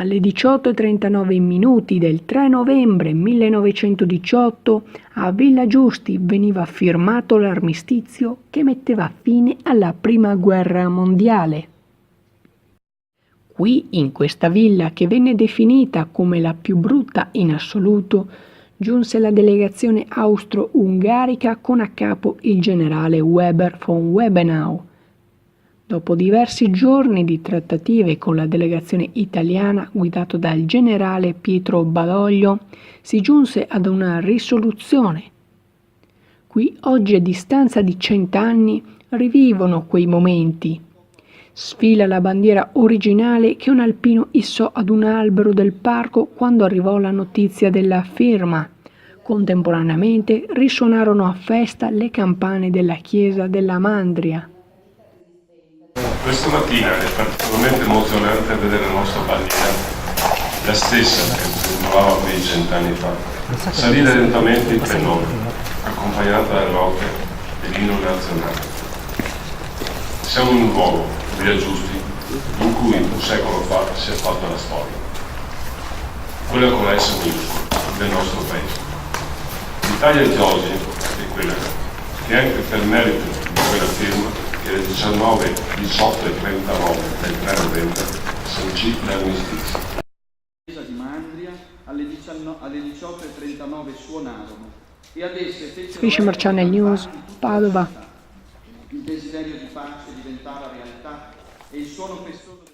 Alle 18:39 del 3 novembre 1918 a Villa Giusti veniva firmato l'armistizio che metteva fine alla Prima Guerra Mondiale. Qui, in questa villa, che venne definita come la più brutta in assoluto, giunse la delegazione austro-ungarica con a capo il generale Weber von Webenau. Dopo diversi giorni di trattative con la delegazione italiana guidato dal generale Pietro Badoglio, si giunse ad una risoluzione. Qui oggi, a distanza di 100 anni, rivivono quei momenti. Sfila la bandiera originale che un alpino issò ad un albero del parco quando arrivò la notizia della firma. Contemporaneamente risuonarono a festa le campane della chiesa della Mandria. Questa mattina è particolarmente emozionante vedere la nostra bandiera, la stessa che trovava quei 100 anni fa, salire lentamente il pennone, accompagnata dalle note dell'inno nazionale. Siamo in un luogo, Villa Giusti, in cui un secolo fa si è fatta la storia. Quella con la S minuscola del nostro paese. L'Italia di oggi è quella che anche per merito di quella firma che alle 19, 18 e 39 del 3 novembre sancì l'armistizio. La chiesa di Mandria alle 18:39 suonarono e ad esse fecero Fisher Channel News, Padova. il desiderio di pace diventava realtà e il suono festoso